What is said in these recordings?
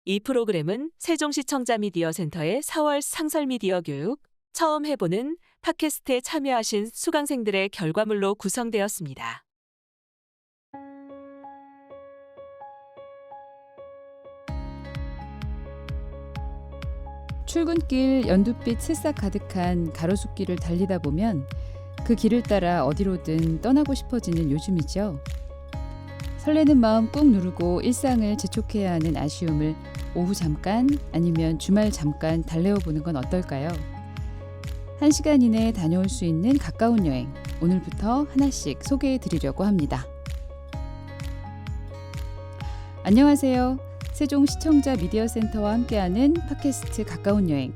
이 프로그램은 세종시청자 미디어 센터의 4월 상설 미디어 교육 처음 해보는 팟캐스트에 참여하신 수강생들의 결과물로 구성되었습니다. 출근길 연두빛 새싹 가득한 가로수길을 달리다 보면 그 길을 따라 어디로든 떠나고 싶어지는 요즘이죠. 설레는 마음 꾹 누르고 일상을 재촉해야 하는 아쉬움을 오후 잠깐 아니면 주말 잠깐 달래어보는 건 어떨까요? 1시간 이내에 다녀올 수 있는 가까운 여행, 오늘부터 하나씩 소개해 드리려고 합니다. 안녕하세요. 세종시청자 미디어센터와 함께하는 팟캐스트 가까운 여행.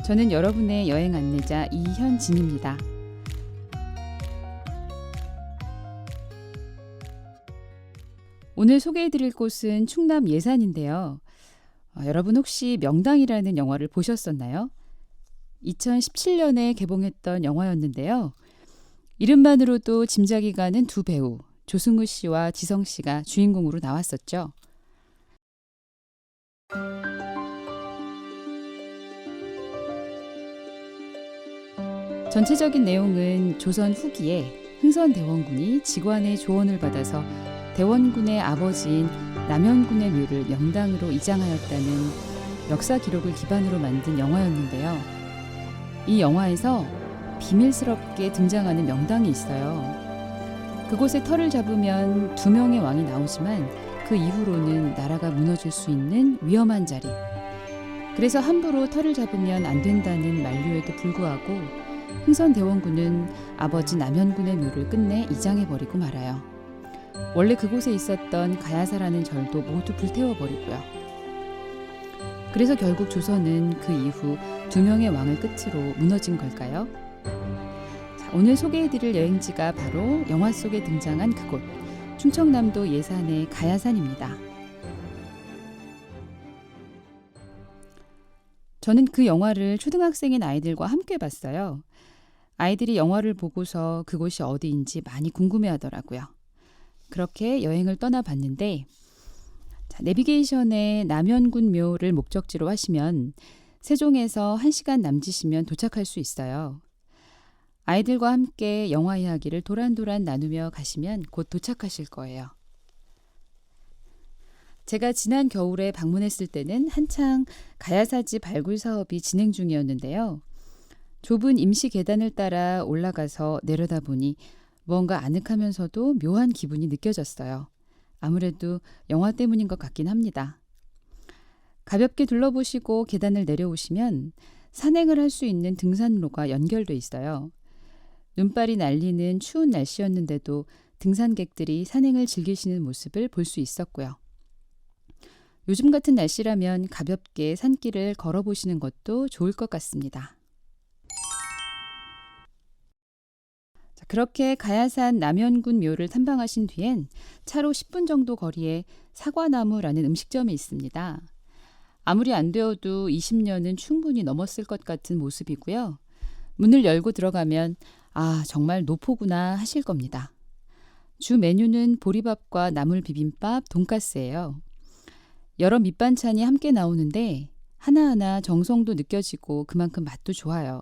저는 여러분의 여행 안내자 이현진입니다. 오늘 소개해드릴 곳은 충남 예산인데요. 여러분 혹시 명당이라는 영화를 보셨었나요? 2017년에 개봉했던 영화였는데요. 이름만으로도 짐작이 가는 두 배우, 조승우 씨와 지성 씨가 주인공으로 나왔었죠. 전체적인 내용은 조선 후기에 흥선대원군이 직관의 조언을 받아서 대원군의 아버지인 남현군의 묘를 명당으로 이장하였다는 역사 기록을 기반으로 만든 영화였는데요. 이 영화에서 비밀스럽게 등장하는 명당이 있어요. 그곳에 터를 잡으면 2명의 왕이 나오지만 그 이후로는 나라가 무너질 수 있는 위험한 자리. 그래서 함부로 터를 잡으면 안 된다는 만류에도 불구하고 흥선대원군은 아버지 남현군의 묘를 끝내 이장해버리고 말아요. 원래 그곳에 있었던 가야사라는 절도 모두 불태워버리고요. 그래서 결국 조선은 그 이후 2명의 왕을 끝으로 무너진 걸까요? 자, 오늘 소개해드릴 여행지가 바로 영화 속에 등장한 그곳, 충청남도 예산의 가야산입니다. 저는 그 영화를 초등학생인 아이들과 함께 봤어요. 아이들이 영화를 보고서 그곳이 어디인지 많이 궁금해하더라고요. 그렇게 여행을 떠나봤는데 내비게이션에 남현군 묘를 목적지로 하시면 세종에서 1시간 남짓이면 도착할 수 있어요. 아이들과 함께 영화 이야기를 도란도란 나누며 가시면 곧 도착하실 거예요. 제가 지난 겨울에 방문했을 때는 한창 가야사지 발굴 사업이 진행 중이었는데요. 좁은 임시 계단을 따라 올라가서 내려다보니 무언가 아늑하면서도 묘한 기분이 느껴졌어요. 아무래도 영화 때문인 것 같긴 합니다. 가볍게 둘러보시고 계단을 내려오시면 산행을 할 수 있는 등산로가 연결돼 있어요. 눈발이 날리는 추운 날씨였는데도 등산객들이 산행을 즐기시는 모습을 볼 수 있었고요. 요즘 같은 날씨라면 가볍게 산길을 걸어보시는 것도 좋을 것 같습니다. 그렇게 가야산 남현군 묘를 탐방하신 뒤엔 차로 10분 정도 거리에 사과나무라는 음식점이 있습니다. 아무리 안 되어도 20년은 충분히 넘었을 것 같은 모습이고요. 문을 열고 들어가면 정말 노포구나 하실 겁니다. 주 메뉴는 보리밥과 나물 비빔밥, 돈가스예요. 여러 밑반찬이 함께 나오는데 하나하나 정성도 느껴지고 그만큼 맛도 좋아요.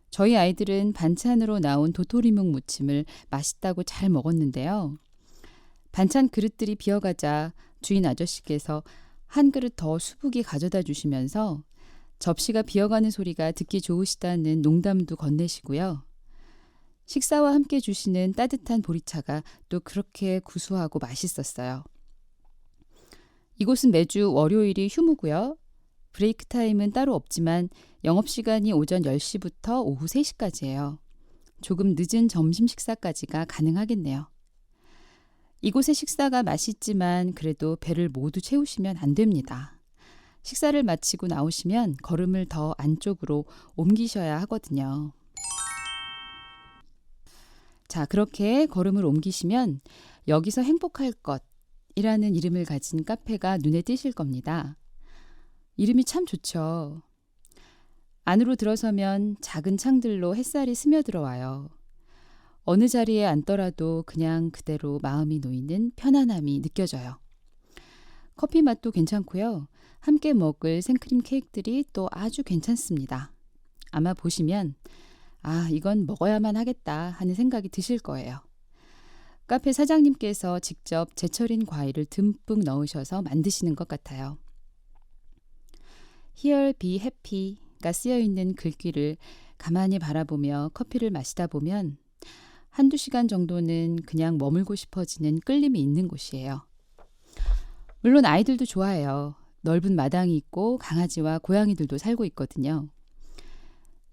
저희 아이들은 반찬으로 나온 도토리묵 무침을 맛있다고 잘 먹었는데요. 반찬 그릇들이 비어가자 주인 아저씨께서 한 그릇 더 수북이 가져다 주시면서 접시가 비어가는 소리가 듣기 좋으시다는 농담도 건네시고요. 식사와 함께 주시는 따뜻한 보리차가 또 그렇게 구수하고 맛있었어요. 이곳은 매주 월요일이 휴무고요. 브레이크 타임은 따로 없지만 영업시간이 오전 10시부터 오후 3시까지예요. 조금 늦은 점심 식사까지가 가능하겠네요. 이곳의 식사가 맛있지만 그래도 배를 모두 채우시면 안 됩니다. 식사를 마치고 나오시면 걸음을 더 안쪽으로 옮기셔야 하거든요. 자, 그렇게 걸음을 옮기시면 여기서 행복할 것이라는 이름을 가진 카페가 눈에 띄실 겁니다. 이름이 참 좋죠. 안으로 들어서면 작은 창들로 햇살이 스며들어와요. 어느 자리에 앉더라도 그냥 그대로 마음이 놓이는 편안함이 느껴져요. 커피 맛도 괜찮고요. 함께 먹을 생크림 케이크들이 또 아주 괜찮습니다. 아마 보시면 이건 먹어야만 하겠다 하는 생각이 드실 거예요. 카페 사장님께서 직접 제철인 과일을 듬뿍 넣으셔서 만드시는 것 같아요. Here be happy가 쓰여있는 글귀를 가만히 바라보며 커피를 마시다 보면 한두 시간 정도는 그냥 머물고 싶어지는 끌림이 있는 곳이에요. 물론 아이들도 좋아해요. 넓은 마당이 있고 강아지와 고양이들도 살고 있거든요.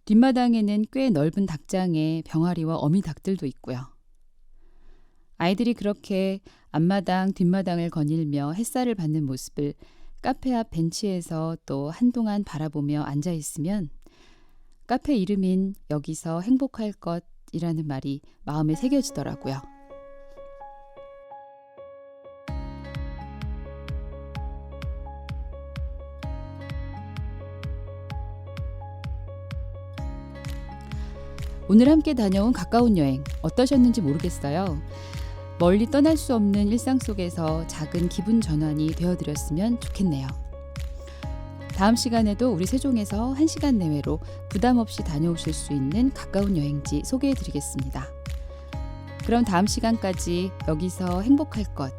뒷마당에는 꽤 넓은 닭장에 병아리와 어미 닭들도 있고요. 아이들이 그렇게 앞마당, 뒷마당을 거닐며 햇살을 받는 모습을 카페 앞 벤치에서 또 한동안 바라보며 앉아 있으면 카페 이름인 여기서 행복할 것이라는 말이 마음에 새겨지더라고요. 오늘 함께 다녀온 가까운 여행 어떠셨는지 모르겠어요. 멀리 떠날 수 없는 일상 속에서 작은 기분 전환이 되어드렸으면 좋겠네요. 다음 시간에도 우리 세종에서 1시간 내외로 부담 없이 다녀오실 수 있는 가까운 여행지 소개해드리겠습니다. 그럼 다음 시간까지 여기서 행복할 것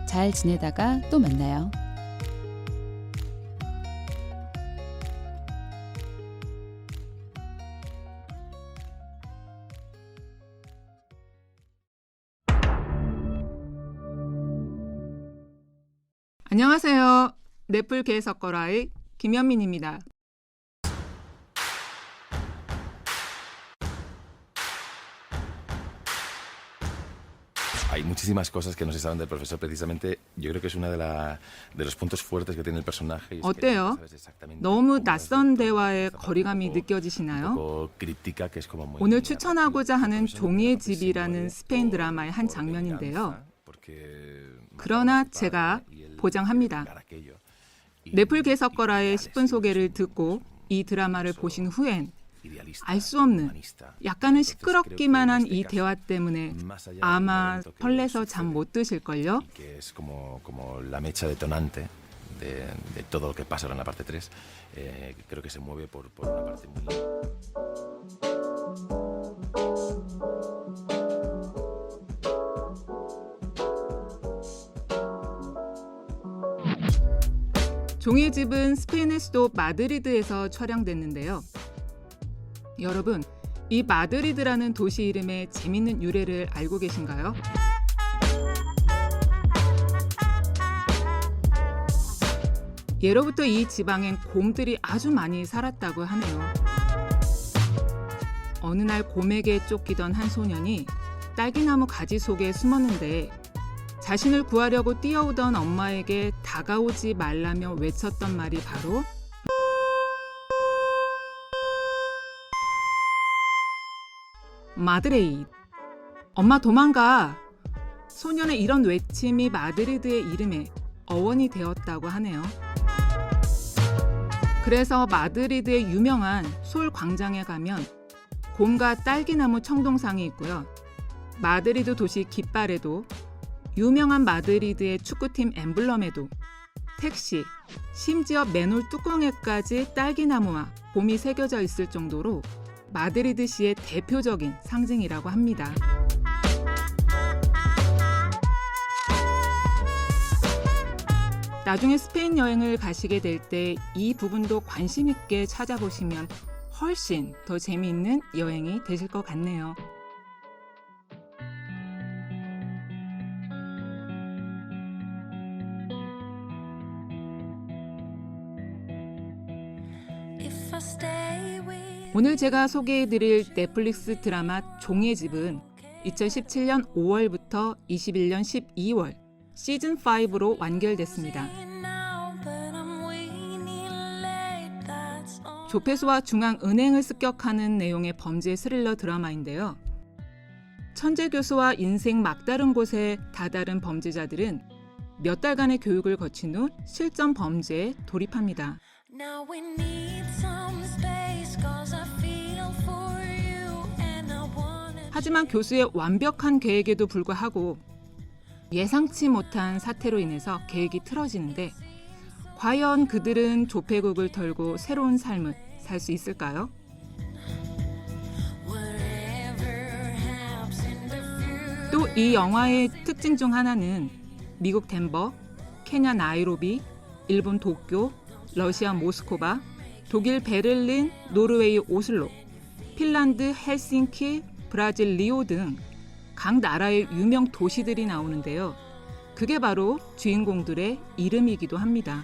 잘 지내다가 또 만나요. 안녕하세요. 넷플 개석거라의 김현민입니다. Hay muchísimas cosas que no se saben del profesor. Precisamente, yo creo que es uno de los puntos fuertes que tiene el personaje. y es que 어때요? no sabes exactamente 너무 cómo 낯선 es 대화의 esta parte 거리감이 un poco 느껴지시나요? críptica, que es como muy 오늘 atractiva. 추천하고자 하는 El profesor 종이의 se mueve 집이라는 스페인 por 드라마의 한 venganza, 장면인데요. porque 그러나 mataron a su 제가 padre y él 보장합니다. quiere vengar aquello. Y- 넷플 개석거라의 y 10분 소개를 es un- 듣고 이 드라마를 보신 후엔 idealista, 알 수 없는 humanista. 약간은 Entonces, creo que 시끄럽기만 한 en este 이 caso, 대화 때문에 más allá del 아마 momento que 설레서 잠 sucede, 못 드실걸요? y que es como la mecha detonante de todo lo que pasa ahora en la parte 3, creo que se mueve por una parte muy... 종이의 집은 스페인의 수도 마드리드에서 촬영됐는데요. 여러분, 이 마드리드라는 도시 이름의 재밌는 유래를 알고 계신가요? 예로부터 이 지방엔 곰들이 아주 많이 살았다고 하네요. 어느 날 곰에게 쫓기던 한 소년이 딸기나무 가지 속에 숨었는데 자신을 구하려고 뛰어오던 엄마에게 다가오지 말라며 외쳤던 말이 바로 마드레이드. 엄마 도망가. 소년의 이런 외침이 마드리드의 이름에 어원이 되었다고 하네요. 그래서 마드리드의 유명한 솔 광장에 가면 곰과 딸기나무 청동상이 있고요. 마드리드 도시 깃발에도 유명한 마드리드의 축구팀 엠블럼에도 택시, 심지어 맨홀 뚜껑에까지 딸기나무와 곰이 새겨져 있을 정도로 마드리드시의 대표적인 상징이라고 합니다. 나중에 스페인 여행을 가시게 될 때 이 부분도 관심 있게 찾아보시면 훨씬 더 재미있는 여행이 되실 것 같네요. 오늘 제가 소개해드릴 넷플릭스 드라마 종이의 집은 2017년 5월부터 21년 12월 시즌5로 완결됐습니다. 조폐수와 중앙은행을 습격하는 내용의 범죄 스릴러 드라마인데요. 천재 교수와 인생 막다른 곳에 다다른 범죄자들은 몇 달간의 교육을 거친 후 실전 범죄에 돌입합니다. 하지만 교수의 완벽한 계획에도 불구하고 예상치 못한 사태로 인해서 계획이 틀어지는데 과연 그들은 조폐국을 털고 새로운 삶을 살 수 있을까요? 또 이 영화의 특징 중 하나는 미국 덴버, 케냐 나이로비, 일본 도쿄, 러시아 모스크바, 독일 베를린, 노르웨이 오슬로, 핀란드 헬싱키, 브라질 리오 등 각 나라의 유명 도시들이 나오는데요. 그게 바로 주인공들의 이름이기도 합니다.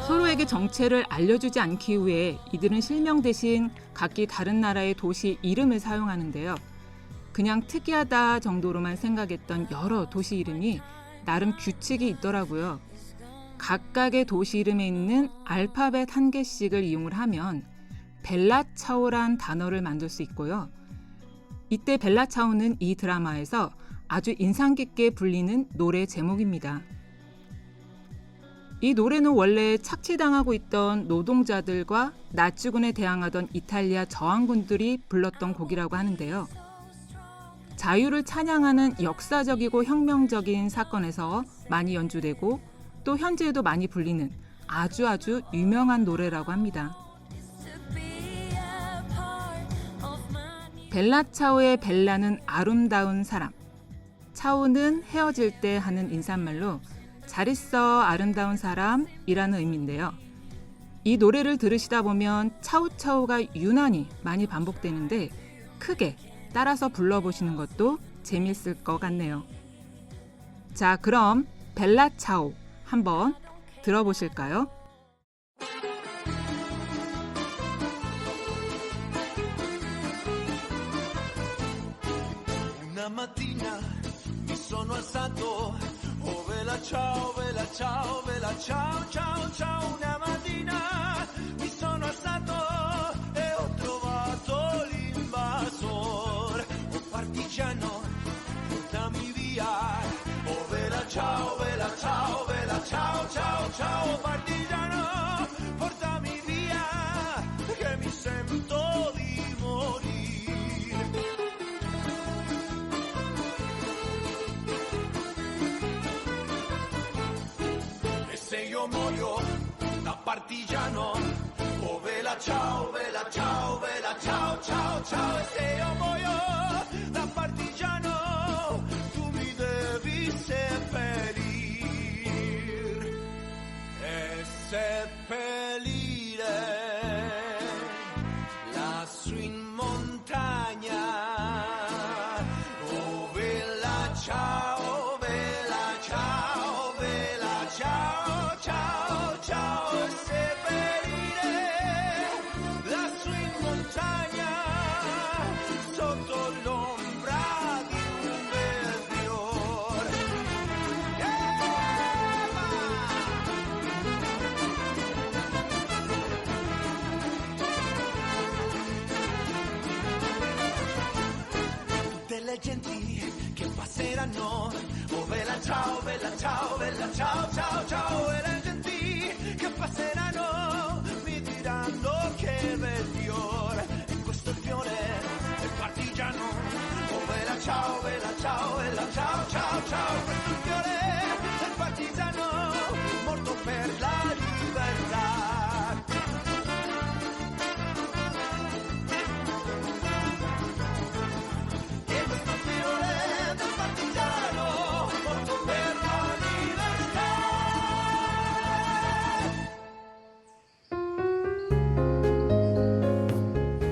서로에게 정체를 알려주지 않기 위해 이들은 실명 대신 각기 다른 나라의 도시 이름을 사용하는데요. 그냥 특이하다 정도로만 생각했던 여러 도시 이름이 나름 규칙이 있더라고요. 각각의 도시 이름에 있는 알파벳 한 개씩을 이용을 하면 벨라차오란 단어를 만들 수 있고요. 이때 벨라차오는 이 드라마에서 아주 인상 깊게 불리는 노래 제목입니다. 이 노래는 원래 착취당하고 있던 노동자들과 나치군에 대항하던 이탈리아 저항군들이 불렀던 곡이라고 하는데요. 자유를 찬양하는 역사적이고 혁명적인 사건에서 많이 연주되고 또 현재에도 많이 불리는 아주 유명한 노래라고 합니다. 벨라차오의 벨라는 아름다운 사람, 차오는 헤어질 때 하는 인사말로 잘 있어 아름다운 사람이라는 의미인데요. 이 노래를 들으시다 보면 차오차오가 유난히 많이 반복되는데 크게 따라서 불러보시는 것도 재밌을 것 같네요. 자, 그럼 벨라차오 한번 들어보실까요? Una mattina mi sono alzato, oh vela ciao, vela ciao, vela ciao, ciao, ciao. Una mattina mi sono alzato e ho trovato l'invasor, oh partigiano, portami via, oh vela ciao, vela ciao, vela ciao, ciao, ciao, partigiano, portami via, che mi sento di morire. Io muoio da partigiano, oh vela ciao, vela ciao, vela ciao, ciao, ciao. E se io muoio da partigiano, tu mi devi seppellir e seppellire lassù in montagna, oh vela ciao, vela ciao, vela ciao. Ciao, ciao, e seppellire lassù in montagna, sotto l'ombra di un bel fiore. Tutte le genti che passeranno, oh vela ciao, vela ciao, vela ciao, ciao, ciao. E le genti che passeranno mi diranno che bel fiore, e questo è il fiore del partigiano, oh vela ciao, vela ciao, vela ciao, ciao, ciao. Questo è il fiore del partigiano, morto per la libertà.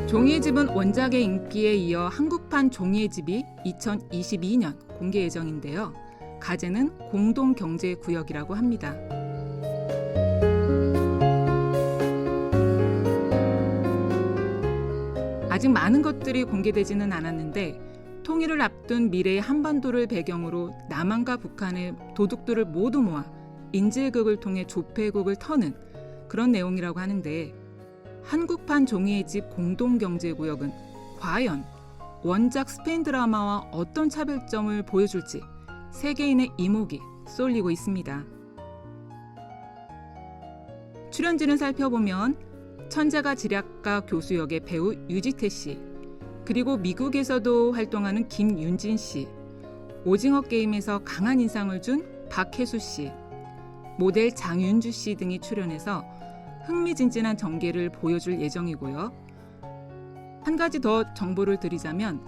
종이의 집은 원작의 인기에 이어 한국판 종이의 집이 2022년 공개 예정인데요. 가제는 공동경제구역이라고 합니다. 아직 많은 것들이 공개되지는 않았는데 통일을 앞둔 미래의 한반도를 배경으로 남한과 북한의 도둑들을 모두 모아 인질극을 통해 조폐국을 터는 그런 내용이라고 하는데, 한국판 종이의 집 공동경제구역은 과연 원작 스페인 드라마와 어떤 차별점을 보여줄지 세계인의 이목이 쏠리고 있습니다. 출연진을 살펴보면 천재가 지략가 교수 역의 배우 유지태 씨, 그리고 미국에서도 활동하는 김윤진 씨, 오징어 게임에서 강한 인상을 준 박혜수 씨, 모델 장윤주 씨 등이 출연해서 흥미진진한 전개를 보여줄 예정이고요. 한 가지 더 정보를 드리자면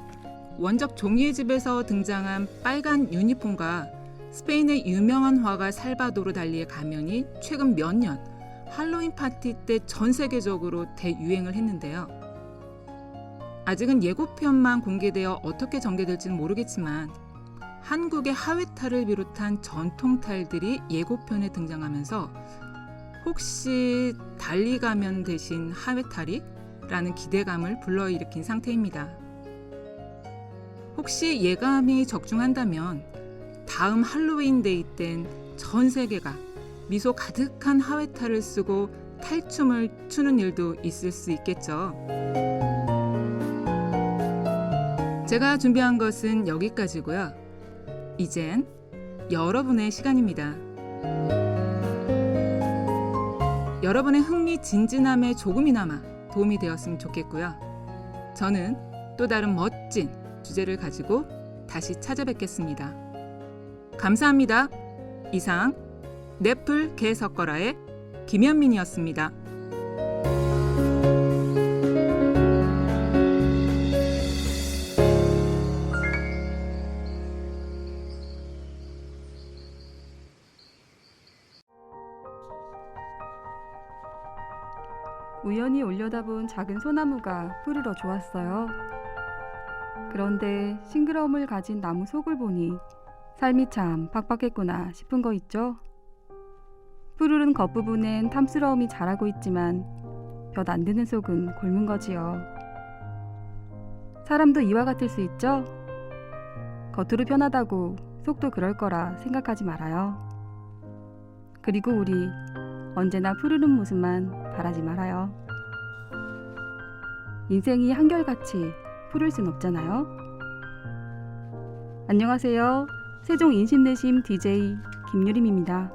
원작 종이의 집에서 등장한 빨간 유니폼과 스페인의 유명한 화가 살바도르 달리의 가면이 최근 몇 년 할로윈 파티 때 전 세계적으로 대유행을 했는데요. 아직은 예고편만 공개되어 어떻게 전개될지는 모르겠지만 한국의 하회탈을 비롯한 전통탈들이 예고편에 등장하면서 혹시 달리 가면 대신 하회탈이? 라는 기대감을 불러일으킨 상태입니다. 혹시 예감이 적중한다면 다음 할로윈데이 땐 전 세계가 미소 가득한 하회탈을 쓰고 탈춤을 추는 일도 있을 수 있겠죠. 제가 준비한 것은 여기까지고요. 이젠 여러분의 시간입니다. 여러분의 흥미진진함에 조금이나마 도움이 되었으면 좋겠고요. 저는 또 다른 멋진 주제를 가지고 다시 찾아뵙겠습니다. 감사합니다. 이상 넷플 개석거라의 김현민이었습니다. 우연히 올려다본 작은 소나무가 푸르러 좋았어요. 그런데 싱그러움을 가진 나무 속을 보니 삶이 참 팍팍했구나 싶은 거 있죠. 푸르른 겉부분엔 탐스러움이 자라고 있지만 볕 안 드는 속은 곪은 거지요. 사람도 이와 같을 수 있죠. 겉으로 편하다고 속도 그럴 거라 생각하지 말아요. 그리고 우리 언제나 푸르른 모습만 바라지 말아요. 인생이 한결같이 푸를 순 없잖아요. 안녕하세요. 세종 인심내심 DJ 김유림입니다.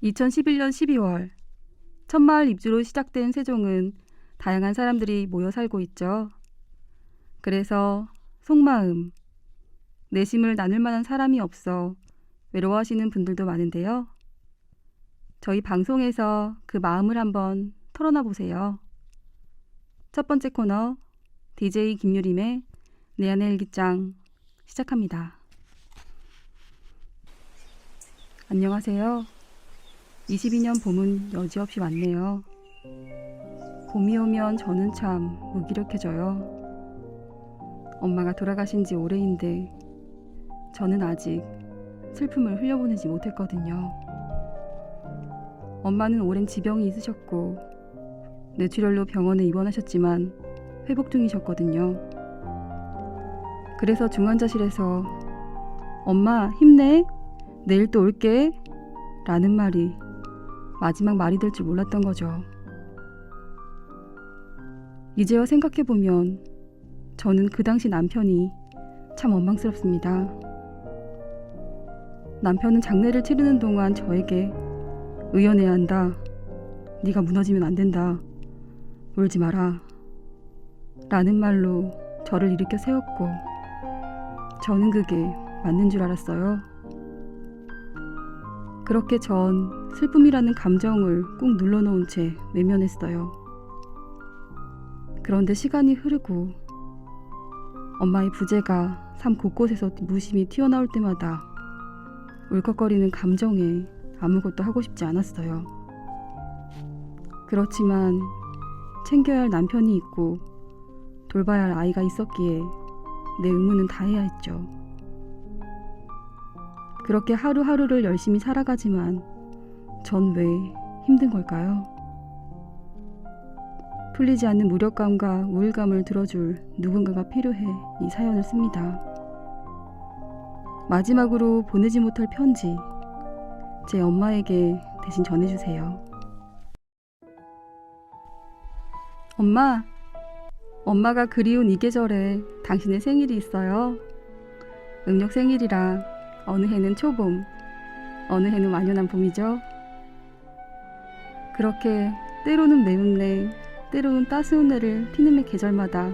(2011년 12월) 첫마을 입주로 시작된 세종은 다양한 사람들이 모여 살고 있죠. 그래서 속마음, 내심을 나눌 만한 사람이 없어 외로워하시는 분들도 많은데요. 저희 방송에서 그 마음을 한번 털어놔 보세요. 첫 번째 코너 DJ 김유림의 내 안의 일기장 시작합니다. 안녕하세요. 22년 봄은 여지없이 왔네요. 봄이 오면 저는 참 무기력해져요. 엄마가 돌아가신 지 오래인데 저는 아직 슬픔을 흘려보내지 못했거든요. 엄마는 오랜 지병이 있으셨고 뇌출혈로 병원에 입원하셨지만 회복 중이셨거든요. 그래서 중환자실에서 엄마 힘내, 내일 또 올게 라는 말이 마지막 말이 될 줄 몰랐던 거죠. 이제야 생각해보면 저는 그 당시 남편이 참 원망스럽습니다. 남편은 장례를 치르는 동안 저에게 의연해야 한다. 네가 무너지면 안 된다. 울지 마라. 라는 말로 저를 일으켜 세웠고 저는 그게 맞는 줄 알았어요. 그렇게 전 슬픔이라는 감정을 꾹 눌러놓은 채 외면했어요. 그런데 시간이 흐르고 엄마의 부재가 삶 곳곳에서 무심히 튀어나올 때마다 울컥거리는 감정에 아무것도 하고 싶지 않았어요. 그렇지만 챙겨야 할 남편이 있고 돌봐야 할 아이가 있었기에 내 의무는 다해야 했죠. 그렇게 하루하루를 열심히 살아가지만 전 왜 힘든 걸까요? 풀리지 않는 무력감과 우울감을 들어줄 누군가가 필요해 이 사연을 씁니다. 마지막으로 보내지 못할 편지, 제 엄마에게 대신 전해주세요. 엄마가 그리운 이 계절에 당신의 생일이 있어요. 음력 생일이라 어느 해는 초봄, 어느 해는 완연한 봄이죠. 그렇게 때로는 매운내, 때로운 따스운 해를 피는 매 계절마다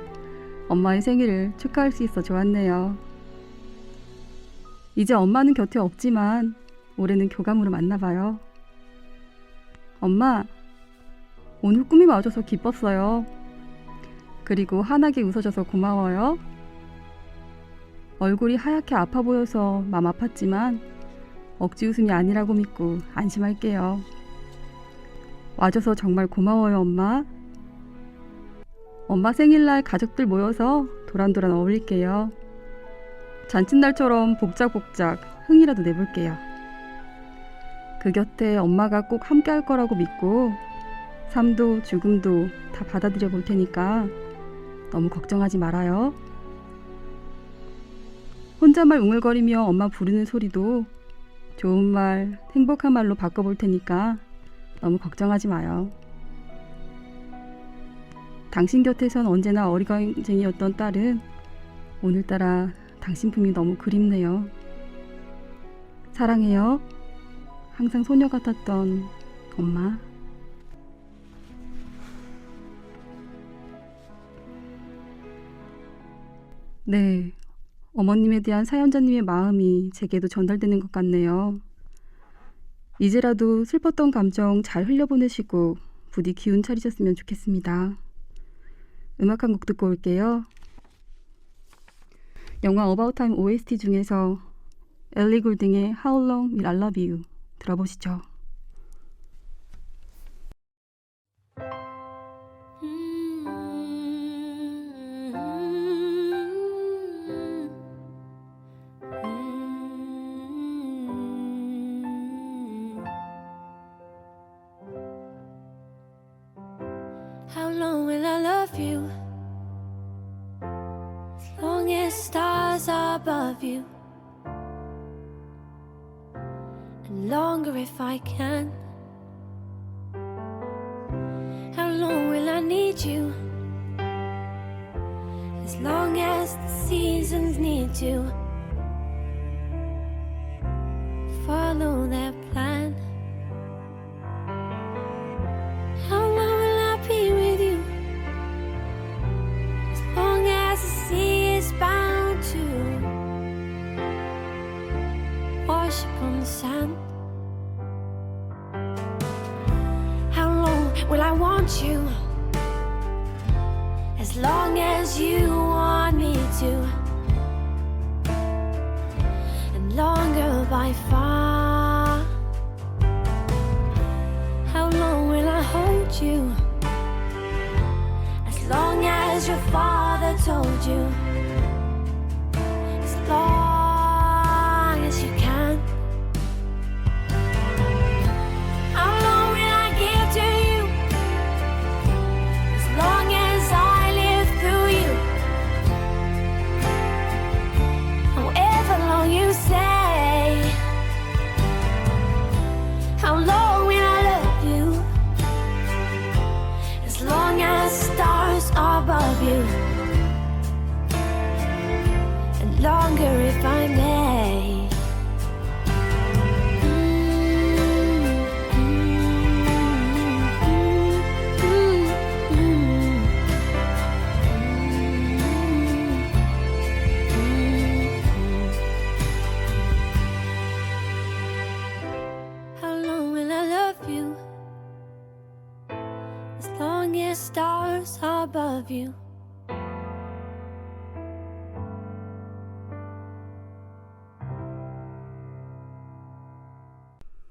엄마의 생일을 축하할 수 있어 좋았네요. 이제 엄마는 곁에 없지만 올해는 교감으로 만나봐요. 엄마, 오늘 꿈이 맞아서 기뻤어요. 그리고 환하게 웃어줘서 고마워요. 얼굴이 하얗게 아파 보여서 맘 아팠지만 억지 웃음이 아니라고 믿고 안심할게요. 와줘서 정말 고마워요, 엄마. 엄마 생일날 가족들 모여서 도란도란 어울릴게요. 잔칫날처럼 복작복작 흥이라도 내볼게요. 그 곁에 엄마가 꼭 함께 할 거라고 믿고 삶도 죽음도 다 받아들여 볼 테니까 너무 걱정하지 말아요. 혼잣말 웅얼거리며 엄마 부르는 소리도 좋은 말, 행복한 말로 바꿔볼 테니까 너무 걱정하지 마요. 당신 곁에선 언제나 어리광쟁이였던 딸은 오늘따라 당신 품이 너무 그립네요. 사랑해요. 항상 소녀 같았던 엄마. 네, 어머님에 대한 사연자님의 마음이 제게도 전달되는 것 같네요. 이제라도 슬펐던 감정 잘 흘려보내시고 부디 기운 차리셨으면 좋겠습니다. 음악 한 곡 듣고 올게요. 영화 About Time OST 중에서 엘리 굴딩의 How Long Will I Love You 들어보시죠. How long will I love you? As long as stars are above you, and longer if I can. How long will I need you? As long as the seasons need to follow their plan. How long will I be with you? As long as the sea is bound to wash upon the sand. How long will I want you? As long as you want me to, and longer by far. How long will I hold you? As long as your father told you, as long as you can. How long will I give to you? As long as I live through you. However long you say. How long will I love you? As long as stars are above you, and longer if I may. How long will I love you? As long as stars are above you.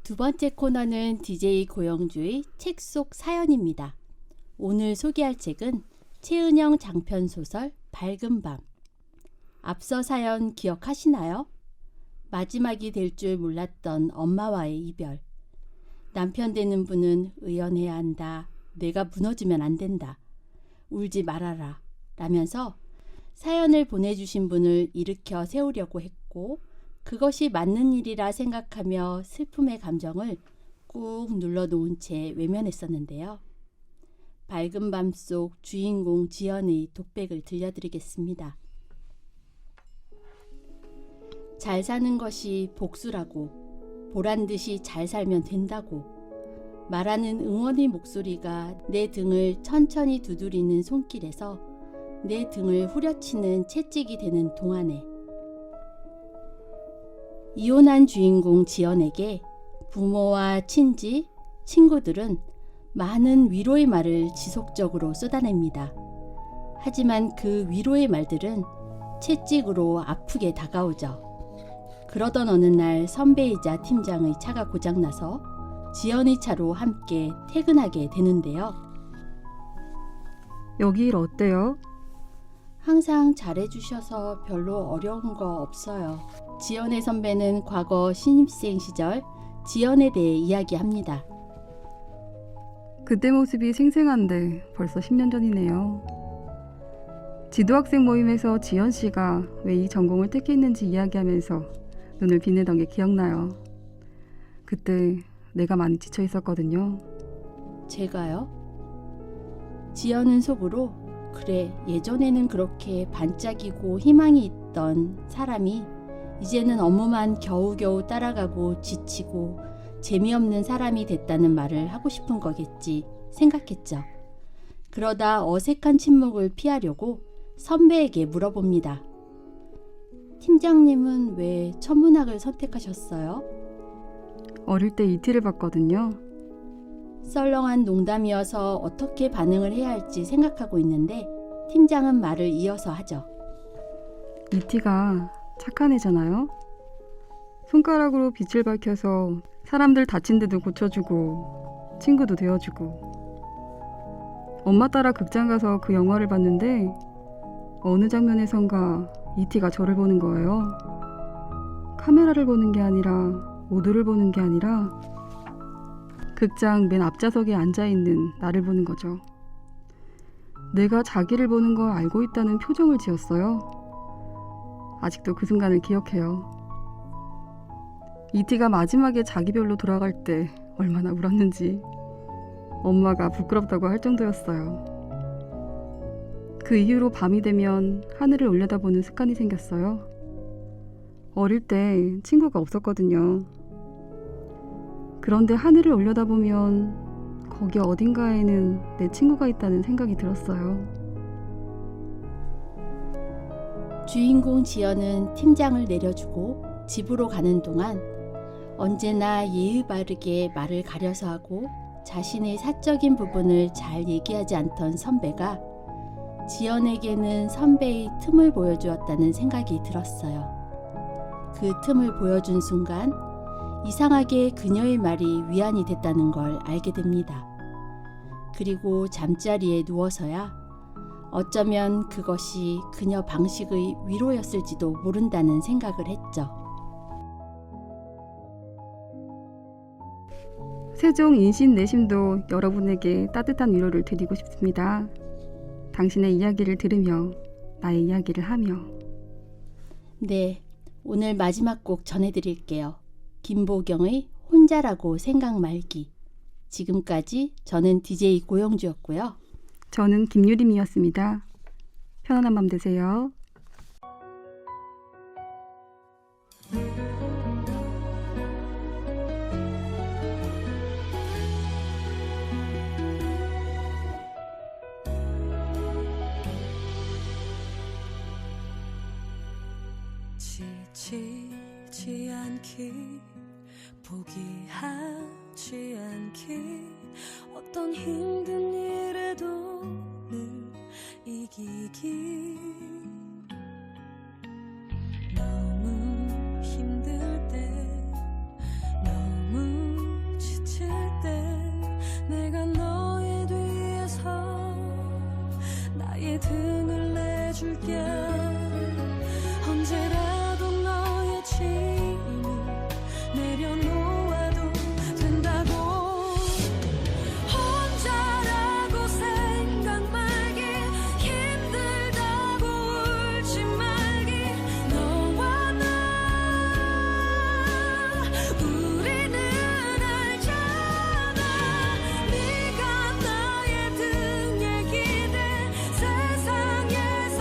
두 번째 코너는 DJ 고영주의 책 속 사연입니다. 오늘 소개할 책은 최은영 장편소설 밝은 밤. 앞서 사연 기억하시나요? 마지막이 될 줄 몰랐던 엄마와의 이별. 남편 되는 분은 의연해야 한다. 내가 무너지면 안 된다. 울지 말아라. 라면서 사연을 보내주신 분을 일으켜 세우려고 했고, 그것이 맞는 일이라 생각하며 슬픔의 감정을 꾹 눌러놓은 채 외면했었는데요. 밝은 밤 속 주인공 지연의 독백을 들려드리겠습니다. 잘 사는 것이 복수라고, 보란듯이 잘 살면 된다고, 말하는 응원의 목소리가 내 등을 천천히 두드리는 손길에서 내 등을 후려치는 채찍이 되는 동안에 이혼한 주인공 지연에게 부모와 친지, 친구들은 많은 위로의 말을 지속적으로 쏟아냅니다. 하지만 그 위로의 말들은 채찍으로 아프게 다가오죠. 그러던 어느 날 선배이자 팀장의 차가 고장나서 지연의 차로 함께 퇴근하게 되는데요. 여기 일 어때요? 항상 잘해주셔서 별로 어려운 거 없어요. 지연의 선배는 과거 신입생 시절 지연에 대해 이야기합니다. 그때 모습이 생생한데 벌써 10년 전이네요. 지도학생 모임에서 지연 씨가 왜 이 전공을 택했는지 이야기하면서 눈을 빛내던 게 기억나요. 그때 내가 많이 지쳐 있었거든요. 제가요? 지연은 속으로 그래, 예전에는 그렇게 반짝이고 희망이 있던 사람이 이제는 업무만 겨우겨우 따라가고 지치고 재미없는 사람이 됐다는 말을 하고 싶은 거겠지 생각했죠. 그러다 어색한 침묵을 피하려고 선배에게 물어봅니다. 팀장님은 왜 천문학을 선택하셨어요? 어릴 때 ET를 봤거든요. 썰렁한 농담이어서 어떻게 반응을 해야 할지 생각하고 있는데 팀장은 말을 이어서 하죠. ET가 착한 애잖아요. 손가락으로 빛을 밝혀서 사람들 다친 데도 고쳐주고 친구도 되어주고. 엄마 따라 극장 가서 그 영화를 봤는데 어느 장면에선가 ET가 저를 보는 거예요. 카메라를 보는 게 아니라 모두를 보는 게 아니라 극장 맨 앞좌석에 앉아있는 나를 보는 거죠. 내가 자기를 보는 걸 알고 있다는 표정을 지었어요. 아직도 그 순간을 기억해요. ET가 마지막에 자기 별로 돌아갈 때 얼마나 울었는지 엄마가 부끄럽다고 할 정도였어요. 그 이후로 밤이 되면 하늘을 올려다보는 습관이 생겼어요. 어릴 때 친구가 없었거든요. 그런데 하늘을 올려다보면 거기 어딘가에는 내 친구가 있다는 생각이 들었어요. 주인공 지연은 팀장을 내려주고 집으로 가는 동안 언제나 예의 바르게 말을 가려서 하고 자신의 사적인 부분을 잘 얘기하지 않던 선배가 지연에게는 선배의 틈을 보여주었다는 생각이 들었어요. 그 틈을 보여준 순간 이상하게 그녀의 말이 위안이 됐다는 걸 알게 됩니다. 그리고 잠자리에 누워서야 어쩌면 그것이 그녀 방식의 위로였을지도 모른다는 생각을 했죠. 세종 인신 내심도 여러분에게 따뜻한 위로를 드리고 싶습니다. 당신의 이야기를 들으며 나의 이야기를 하며. 네, 오늘 마지막 곡 전해드릴게요. 김보경의 혼자라고 생각 말기. 지금까지 저는 DJ 고영주였고요. 저는 김유림이었습니다. 편안한 밤 되세요. 지치지 않기 포기하지 않기 어떤 힘든 일에도 늘 이기기 너무 힘들 때 너무 지칠 때 내가 너의 뒤에서 나의 등을 내줄게 언제라도 너의 짐을 내려놓아도 된다고 혼자라고 생각 말기 힘들다고 울지 말기 너와 나 우리는 알잖아 네가 나의 등에 기대 세상에서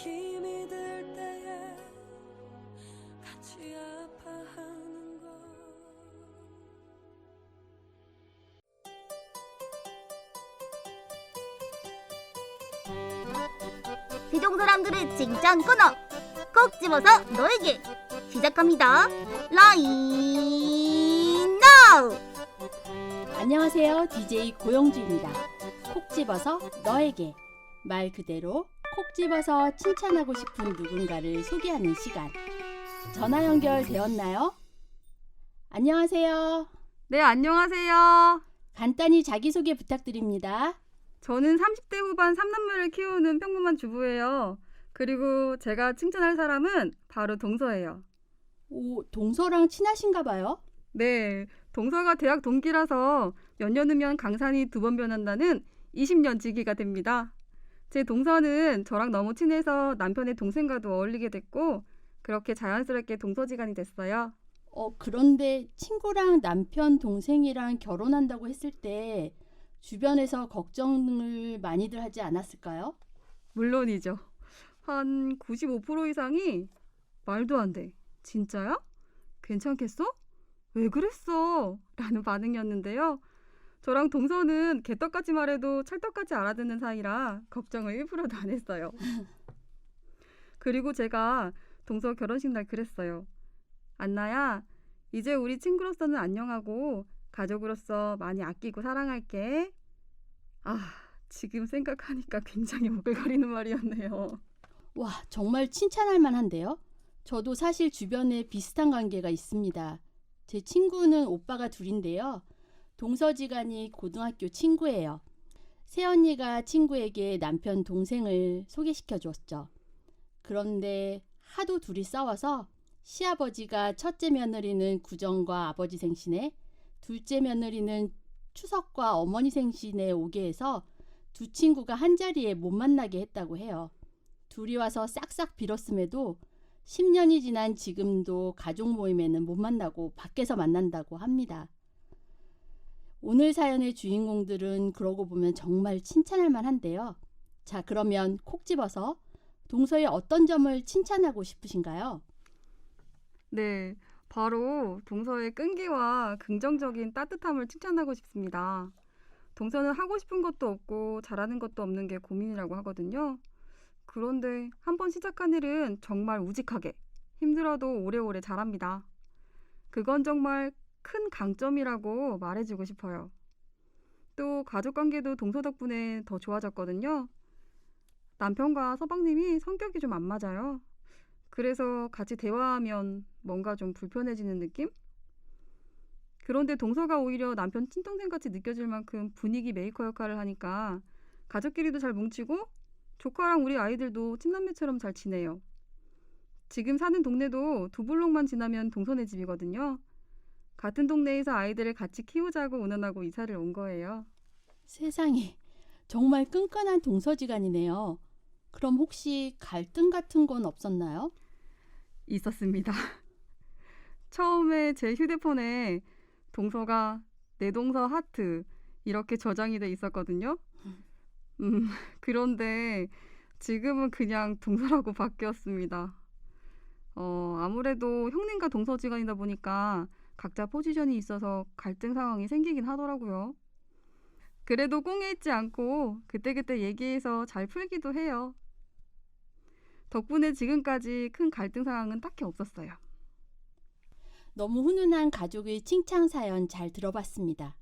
힘이 들 때에 같이 아파하는 것. 세종 사람들의 칭찬 코너 콕 집어서 너에게 시작합니다. 라인 나우. 안녕하세요. DJ 고영주입니다. 콕 집어서 너에게 말 그대로 콕 집어서 칭찬하고 싶은 누군가를 소개하는 시간. 전화 연결되었나요? 안녕하세요. 네, 안녕하세요. 간단히 자기소개 부탁드립니다. 저는 30대 후반 3남매를 키우는 평범한 주부예요. 그리고 제가 칭찬할 사람은 바로 동서예요. 오, 동서랑 친하신가 봐요? 네, 동서가 대학 동기라서 몇 년 후면 강산이 2번 변한다는 20년 지기가 됩니다. 제 동서는 저랑 너무 친해서 남편의 동생과도 어울리게 됐고 그렇게 자연스럽게 동서지간이 됐어요. 그런데 친구랑 남편, 동생이랑 결혼한다고 했을 때 주변에서 걱정을 많이들 하지 않았을까요? 물론이죠. 한 95% 이상이 말도 안 돼. 진짜야? 괜찮겠어? 왜 그랬어? 라는 반응이었는데요. 저랑 동서는 개떡같이 말해도 찰떡같이 알아듣는 사이라 걱정을 1%도 안 했어요. 그리고 제가 동서 결혼식 날 그랬어요. 안나야, 이제 우리 친구로서는 안녕하고 가족으로서 많이 아끼고 사랑할게. 지금 생각하니까 굉장히 오글거리는 말이었네요. 와, 정말 칭찬할 만한데요? 저도 사실 주변에 비슷한 관계가 있습니다. 제 친구는 오빠가 둘인데요. 동서지간이 고등학교 친구예요. 새언니가 친구에게 남편 동생을 소개시켜 줬죠. 그런데 하도 둘이 싸워서 시아버지가 첫째 며느리는 구정과 아버지 생신에, 둘째 며느리는 추석과 어머니 생신에 오게 해서 두 친구가 한자리에 못 만나게 했다고 해요. 둘이 와서 싹싹 빌었음에도 10년이 지난 지금도 가족 모임에는 못 만나고 밖에서 만난다고 합니다. 오늘 사연의 주인공들은 그러고 보면 정말 칭찬할 만한데요. 자, 그러면 콕 집어서 동서의 어떤 점을 칭찬하고 싶으신가요? 네, 바로 동서의 끈기와 긍정적인 따뜻함을 칭찬하고 싶습니다. 동서는 하고 싶은 것도 없고 잘하는 것도 없는 게 고민이라고 하거든요. 그런데 한번 시작한 일은 정말 우직하게, 힘들어도 오래오래 잘합니다. 그건 정말 큰 강점이라고 말해주고 싶어요. 또 가족관계도 동서 덕분에 더 좋아졌거든요. 남편과 서방님이 성격이 좀 안 맞아요. 그래서 같이 대화하면 뭔가 좀 불편해지는 느낌? 그런데 동서가 오히려 남편 친동생같이 느껴질 만큼 분위기 메이커 역할을 하니까 가족끼리도 잘 뭉치고 조카랑 우리 아이들도 친남매처럼 잘 지내요. 지금 사는 동네도 2블록만 지나면 동서네 집이거든요. 같은 동네에서 아이들을 같이 키우자고 운운하고 이사를 온 거예요. 세상에, 정말 끈끈한 동서지간이네요. 그럼 혹시 갈등 같은 건 없었나요? 있었습니다. 처음에 제 휴대폰에 동서가 내 동서 하트 이렇게 저장이 돼 있었거든요. 그런데 지금은 그냥 동서라고 바뀌었습니다. 아무래도 형님과 동서지간이다 보니까 각자 포지션이 있어서 갈등 상황이 생기긴 하더라고요. 그래도 꽁에 있지 않고 그때그때 얘기해서 잘 풀기도 해요. 덕분에 지금까지 큰 갈등 상황은 딱히 없었어요. 너무 훈훈한 가족의 칭찬 사연 잘 들어봤습니다.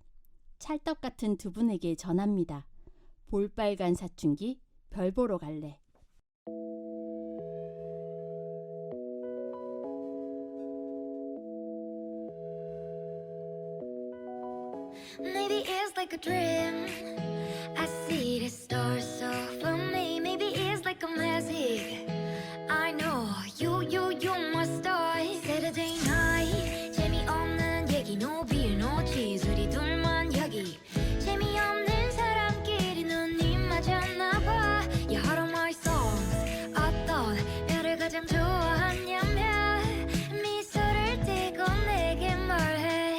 찰떡 같은 두 분에게 전합니다. 볼빨간 사춘기 별 보러 갈래. Maybe it's like a dream. I see the stars so for me. Maybe it's like a magic. I know you're my star. Saturday night. 재미없는 얘기 no beer no cheese. 우리 둘만 여기. 재미없는 사람끼리 눈이 맞았나 봐. You heart of my songs. 어떤 별을 가장 좋아하냐면 미소를 띠고 내게 말해.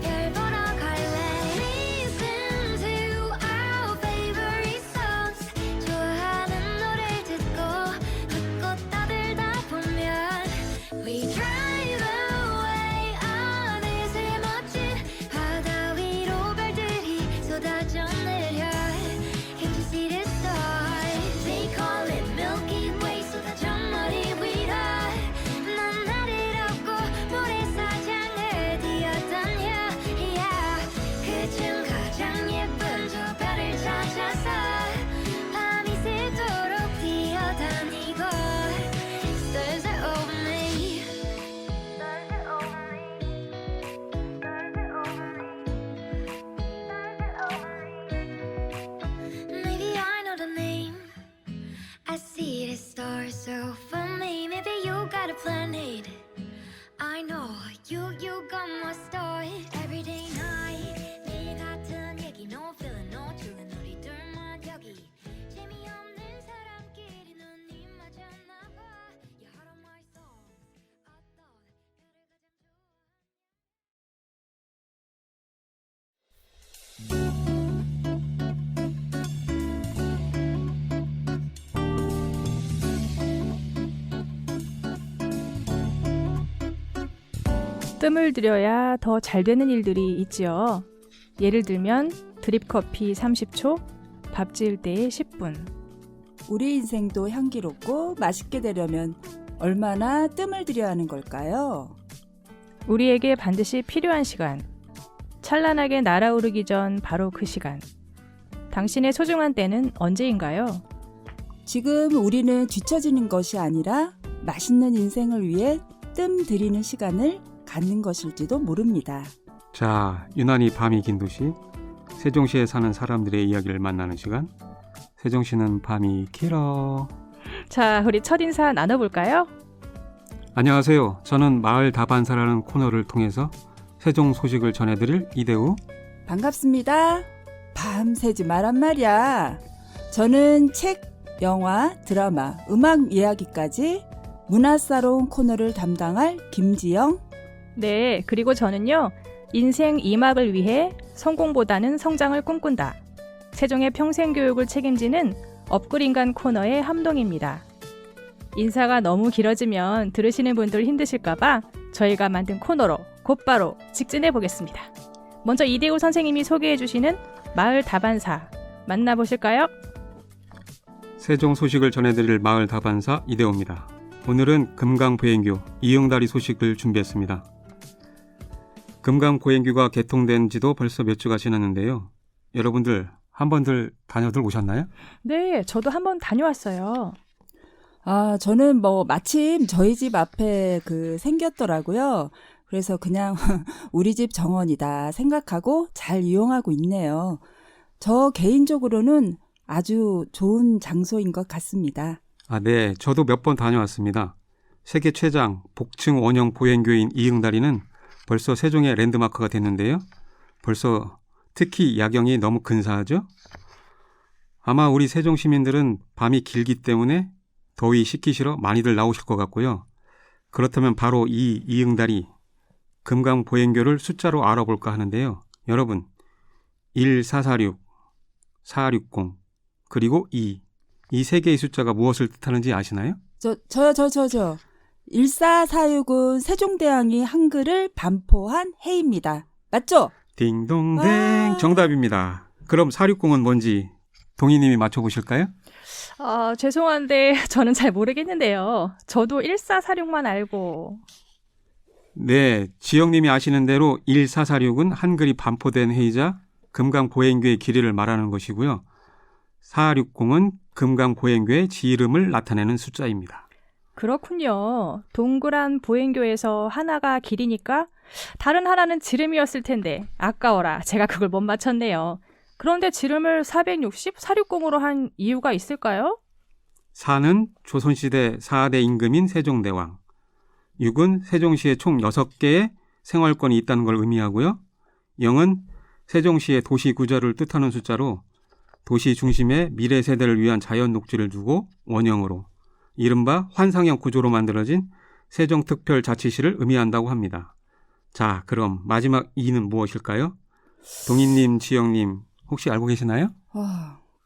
별 보러 갈래. Listen to our favorite songs. so for me. Maybe you got a planet. I know you got my star. Every day night 매일 같은 얘기. No feeling, no chilling. 우리들만 여기. 재미없는 사람끼리 눈이 맞았나 봐. You heart of my soul. I thought 나를 가장 뜸을 들여야 더 잘 되는 일들이 있지요. 예를 들면 드립커피 30초, 밥 지을 때에 10분. 우리 인생도 향기롭고 맛있게 되려면 얼마나 뜸을 들여야 하는 걸까요? 우리에게 반드시 필요한 시간. 찬란하게 날아오르기 전 바로 그 시간. 당신의 소중한 때는 언제인가요? 지금 우리는 뒤처지는 것이 아니라 맛있는 인생을 위해 뜸 들이는 시간을 갖는 것일지도 모릅니다. 자, 유난히 밤이 긴 도시 세종시에 사는 사람들의 이야기를 만나는 시간. 세종시는 밤이 길어. 자, 우리 첫인사 나눠볼까요? 안녕하세요. 저는 마을 다반사라는 코너를 통해서 세종 소식을 전해드릴 이대우. 반갑습니다. 밤새지 말란 말이야. 저는 책, 영화, 드라마, 음악 이야기까지 문화사롱 코너를 담당할 김지영. 네, 그리고 저는요. 인생 2막을 위해 성공보다는 성장을 꿈꾼다. 세종의 평생교육을 책임지는 업글인간 코너의 함동입니다. 인사가 너무 길어지면 들으시는 분들 힘드실까봐 저희가 만든 코너로 곧바로 직진해 보겠습니다. 먼저 이대우 선생님이 소개해 주시는 마을 다반사 만나보실까요? 세종 소식을 전해드릴 마을 다반사 이대우입니다. 오늘은 금강보행교 이응다리 소식을 준비했습니다. 금강보행교가 개통된 지도 벌써 몇 주가 지났는데요. 여러분들 한 번들 다녀들 오셨나요? 네, 저도 한번 다녀왔어요. 저는 마침 저희 집 앞에 생겼더라고요. 그래서 그냥 우리 집 정원이다 생각하고 잘 이용하고 있네요. 저 개인적으로는 아주 좋은 장소인 것 같습니다. 네, 저도 몇 번 다녀왔습니다. 세계 최장 복층 원형 보행교인 이응다리는 벌써 세종의 랜드마크가 됐는데요. 벌써 특히 야경이 너무 근사하죠? 아마 우리 세종 시민들은 밤이 길기 때문에 더위 식기 싫어 많이들 나오실 것 같고요. 그렇다면 바로 이 이응다리 금강보행교를 숫자로 알아볼까 하는데요. 여러분 1446, 460 그리고 2 이 세 개의 숫자가 무엇을 뜻하는지 아시나요? 저요. 1446은 세종대왕이 한글을 반포한 해입니다. 맞죠? 딩동댕 정답입니다. 그럼 460은 뭔지 동희님이 맞춰보실까요? 죄송한데 저는 잘 모르겠는데요. 저도 1446만 알고. 네, 지영님이 아시는 대로 1446은 한글이 반포된 해이자 금강보행교의 길이를 말하는 것이고요. 460은 금강보행교의 지름을 나타내는 숫자입니다. 그렇군요. 동그란 보행교에서 하나가 길이니까 다른 하나는 지름이었을 텐데 아까워라. 제가 그걸 못 맞췄네요. 그런데 지름을 460, 460으로 한 이유가 있을까요? 4는 조선시대 4대 임금인 세종대왕, 6은 세종시에 총 6개의 생활권이 있다는 걸 의미하고요. 0은 세종시의 도시 구조를 뜻하는 숫자로 도시 중심에 미래 세대를 위한 자연 녹지를 두고 원형으로 이른바 환상형 구조로 만들어진 세종특별자치시를 의미한다고 합니다. 자, 그럼 마지막 2는 무엇일까요? 동희님, 지영님 혹시 알고 계시나요?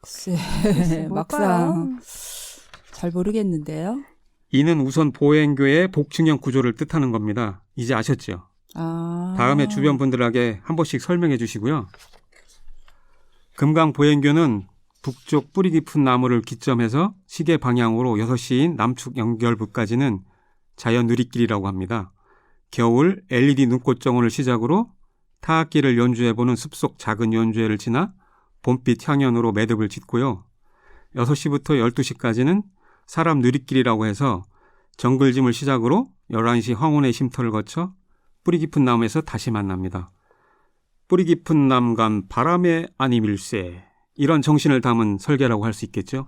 글쎄 막상 잘 모르겠는데요. 2는 우선 보행교의 복층형 구조를 뜻하는 겁니다. 이제 아셨죠? 다음에 주변 분들에게 한 번씩 설명해 주시고요. 금강보행교는 북쪽 뿌리 깊은 나무를 기점해서 시계 방향으로 6시인 남축 연결부까지는 자연 누리길이라고 합니다. 겨울 LED 눈꽃 정원을 시작으로 타악기를 연주해보는 숲속 작은 연주회를 지나 봄빛 향연으로 매듭을 짓고요. 6시부터 12시까지는 사람 누리길이라고 해서 정글짐을 시작으로 11시 황혼의 쉼터를 거쳐 뿌리 깊은 나무에서 다시 만납니다. 뿌리 깊은 남간 바람에 아니밀세 이런 정신을 담은 설계라고 할 수 있겠죠.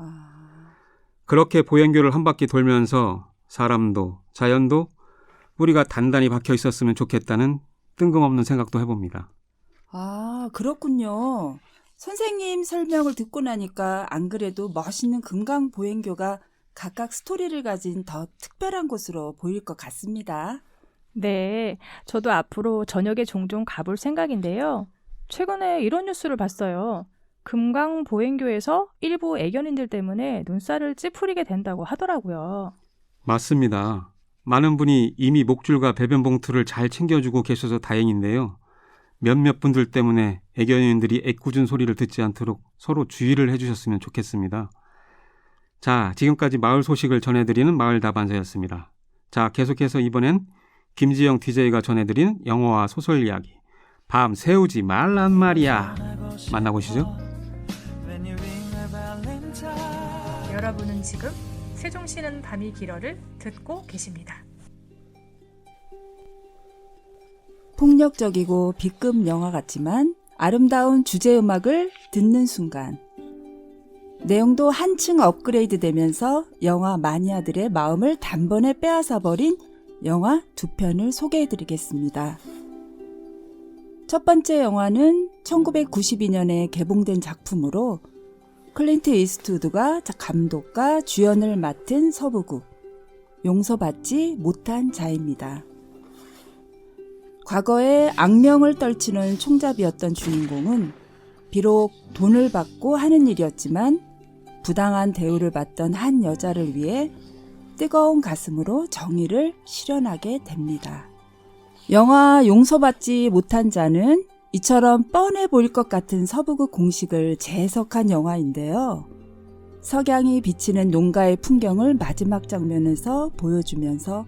그렇게 보행교를 한 바퀴 돌면서 사람도 자연도 뿌리가 단단히 박혀 있었으면 좋겠다는 뜬금없는 생각도 해봅니다. 아, 그렇군요. 선생님 설명을 듣고 나니까 안 그래도 멋있는 금강 보행교가 각각 스토리를 가진 더 특별한 곳으로 보일 것 같습니다. 네, 저도 앞으로 저녁에 종종 가볼 생각인데요. 최근에 이런 뉴스를 봤어요. 금강 보행교에서 일부 애견인들 때문에 눈살을 찌푸리게 된다고 하더라고요. 맞습니다. 많은 분이 이미 목줄과 배변 봉투를 잘 챙겨주고 계셔서 다행인데요. 몇몇 분들 때문에 애견인들이 애꿎은 소리를 듣지 않도록 서로 주의를 해주셨으면 좋겠습니다. 자, 지금까지 마을 소식을 전해드리는 마을 다반사였습니다. 자, 계속해서 이번엔 김지영 DJ가 전해드린 영화와 소설 이야기 밤 새우지 말란 말이야 만나보시죠. 여러분은 지금 세종시는 밤이 길어를 듣고 계십니다. 폭력적이고 B급 영화 같지만 아름다운 주제 음악을 듣는 순간 내용도 한층 업그레이드 되면서 영화 마니아들의 마음을 단번에 빼앗아버린 영화 두 편을 소개해드리겠습니다. 첫 번째 영화는 1992년에 개봉된 작품으로 클린트 이스트우드가 감독과 주연을 맡은 서부극 용서받지 못한 자입니다. 과거에 악명을 떨치는 총잡이였던 주인공은 비록 돈을 받고 하는 일이었지만 부당한 대우를 받던 한 여자를 위해 뜨거운 가슴으로 정의를 실현하게 됩니다. 영화 용서받지 못한 자는 이처럼 뻔해 보일 것 같은 서부극 공식을 재해석한 영화인데요. 석양이 비치는 농가의 풍경을 마지막 장면에서 보여주면서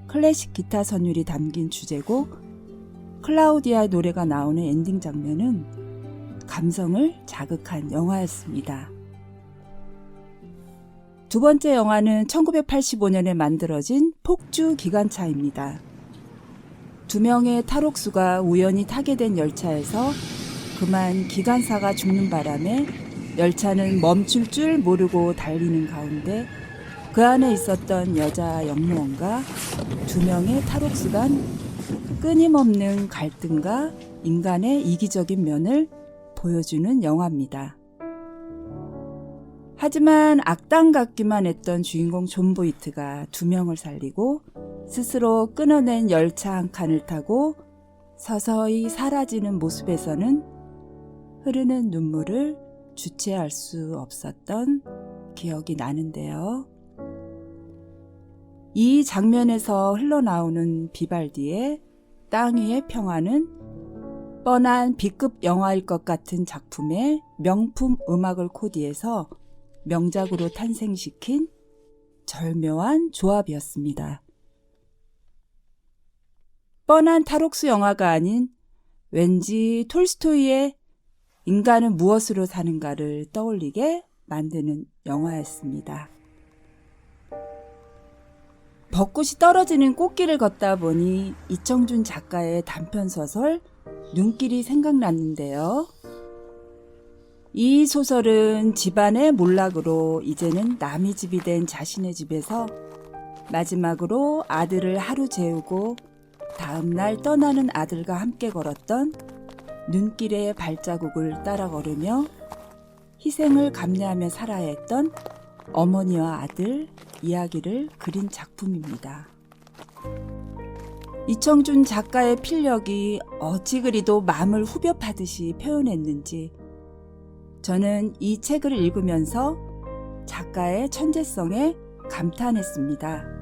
클래식 기타 선율이 담긴 주제곡 클라우디아의 노래가 나오는 엔딩 장면은 감성을 자극한 영화였습니다. 두 번째 영화는 1985년에 만들어진 폭주 기관차입니다. 두 명의 탈옥수가 우연히 타게 된 열차에서 그만 기관사가 죽는 바람에 열차는 멈출 줄 모르고 달리는 가운데 그 안에 있었던 여자 영무원과 두 명의 탈옥수 간 끊임없는 갈등과 인간의 이기적인 면을 보여주는 영화입니다. 하지만 악당 같기만 했던 주인공 존 보이트가 두 명을 살리고 스스로 끊어낸 열차 한 칸을 타고 서서히 사라지는 모습에서는 흐르는 눈물을 주체할 수 없었던 기억이 나는데요. 이 장면에서 흘러나오는 비발디의 땅 위의 평화는 뻔한 B급 영화일 것 같은 작품의 명품 음악을 코디해서 명작으로 탄생시킨 절묘한 조합이었습니다. 뻔한 탈옥수 영화가 아닌 왠지 톨스토이의 인간은 무엇으로 사는가를 떠올리게 만드는 영화였습니다. 벚꽃이 떨어지는 꽃길을 걷다 보니 이청준 작가의 단편소설 눈길이 생각났는데요. 이 소설은 집안의 몰락으로 이제는 남의 집이 된 자신의 집에서 마지막으로 아들을 하루 재우고 다음날 떠나는 아들과 함께 걸었던 눈길의 발자국을 따라 걸으며 희생을 감내하며 살아야 했던 어머니와 아들 이야기를 그린 작품입니다. 이청준 작가의 필력이 어찌 그리도 마음을 후벼 파듯이 표현했는지 저는 이 책을 읽으면서 작가의 천재성에 감탄했습니다.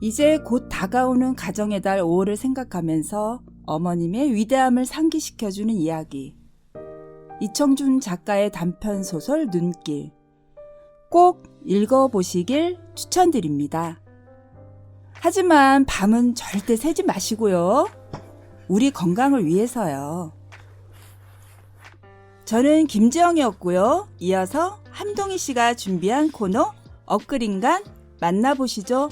이제 곧 다가오는 가정의 달 5월을 생각하면서 어머님의 위대함을 상기시켜주는 이야기. 이청준 작가의 단편소설 눈길. 꼭 읽어보시길 추천드립니다. 하지만 밤은 절대 새지 마시고요. 우리 건강을 위해서요. 저는 김지영이었고요. 이어서 함동희 씨가 준비한 코너 엇그린간 만나보시죠.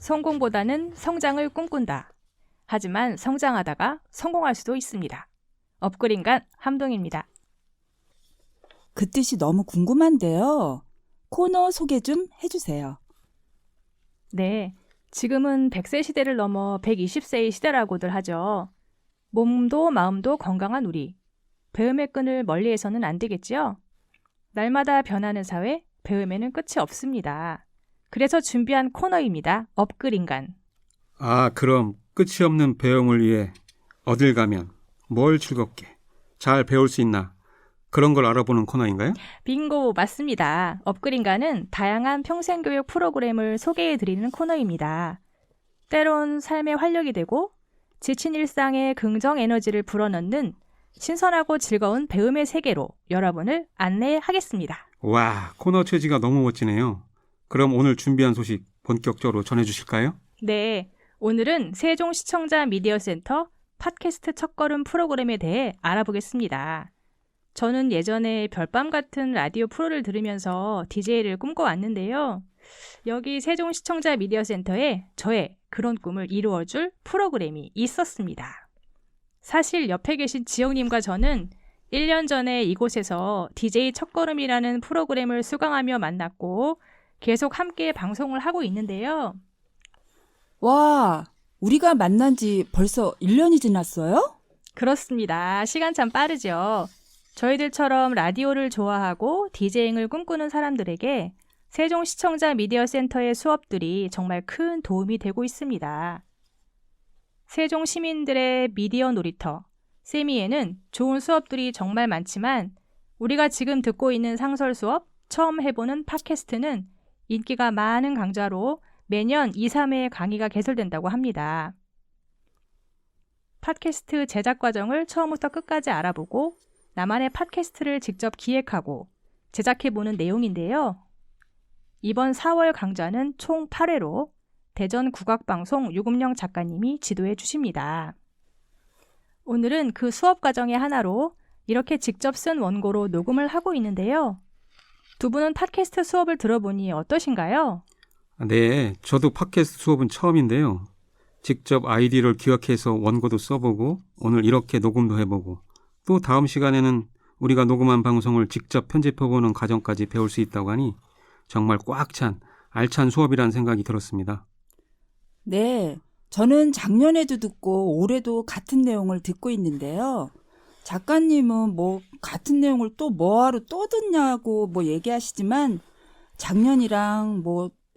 성공보다는 성장을 꿈꾼다. 하지만 성장하다가 성공할 수도 있습니다. 엇그린간 함동입니다. 그 뜻이 너무 궁금한데요. 코너 소개 좀 해주세요. 네, 지금은 100세 시대를 넘어 120세의 시대라고들 하죠. 몸도 마음도 건강한 우리. 배움의 끈을 멀리해서는 안 되겠지요? 날마다 변하는 사회, 배움에는 끝이 없습니다. 그래서 준비한 코너입니다. 업글인간. 아, 그럼 끝이 없는 배움을 위해 어딜 가면 뭘 즐겁게 잘 배울 수 있나 그런 걸 알아보는 코너인가요? 빙고, 맞습니다. 업글인간은 다양한 평생교육 프로그램을 소개해드리는 코너입니다. 때론 삶의 활력이 되고 지친 일상에 긍정 에너지를 불어넣는 신선하고 즐거운 배움의 세계로 여러분을 안내하겠습니다. 와, 코너 취지가 너무 멋지네요. 그럼 오늘 준비한 소식 본격적으로 전해주실까요? 네, 오늘은 세종시청자 미디어센터 팟캐스트 첫걸음 프로그램에 대해 알아보겠습니다. 저는 예전에 별밤 같은 라디오 프로를 들으면서 DJ를 꿈꿔왔는데요. 여기 세종시청자 미디어센터에 저의 그런 꿈을 이루어줄 프로그램이 있었습니다. 사실 옆에 계신 지영님과 저는 1년 전에 이곳에서 DJ 첫걸음이라는 프로그램을 수강하며 만났고 계속 함께 방송을 하고 있는데요. 와, 우리가 만난 지 벌써 1년이 지났어요? 그렇습니다. 시간 참 빠르죠. 저희들처럼 라디오를 좋아하고 디제잉을 꿈꾸는 사람들에게 세종시청자 미디어센터의 수업들이 정말 큰 도움이 되고 있습니다. 세종 시민들의 미디어 놀이터, 세미에는 좋은 수업들이 정말 많지만 우리가 지금 듣고 있는 상설 수업, 처음 해보는 팟캐스트는 인기가 많은 강좌로 매년 2, 3회의 강의가 개설된다고 합니다. 팟캐스트 제작 과정을 처음부터 끝까지 알아보고 나만의 팟캐스트를 직접 기획하고 제작해보는 내용인데요. 이번 4월 강좌는 총 8회로 대전국악방송 유금령 작가님이 지도해 주십니다. 오늘은 그 수업 과정의 하나로 이렇게 직접 쓴 원고로 녹음을 하고 있는데요. 두 분은 팟캐스트 수업을 들어보니 어떠신가요? 네, 저도 팟캐스트 수업은 처음인데요. 직접 아이디어를 기획해서 원고도 써보고 오늘 이렇게 녹음도 해보고 또 다음 시간에는 우리가 녹음한 방송을 직접 편집해보는 과정까지 배울 수 있다고 하니 정말 꽉 찬 알찬 수업이라는 생각이 들었습니다. 네, 저는 작년에도 듣고 올해도 같은 내용을 듣고 있는데요. 작가님은 같은 내용을 또 뭐하러 또 듣냐고 얘기하시지만 작년이랑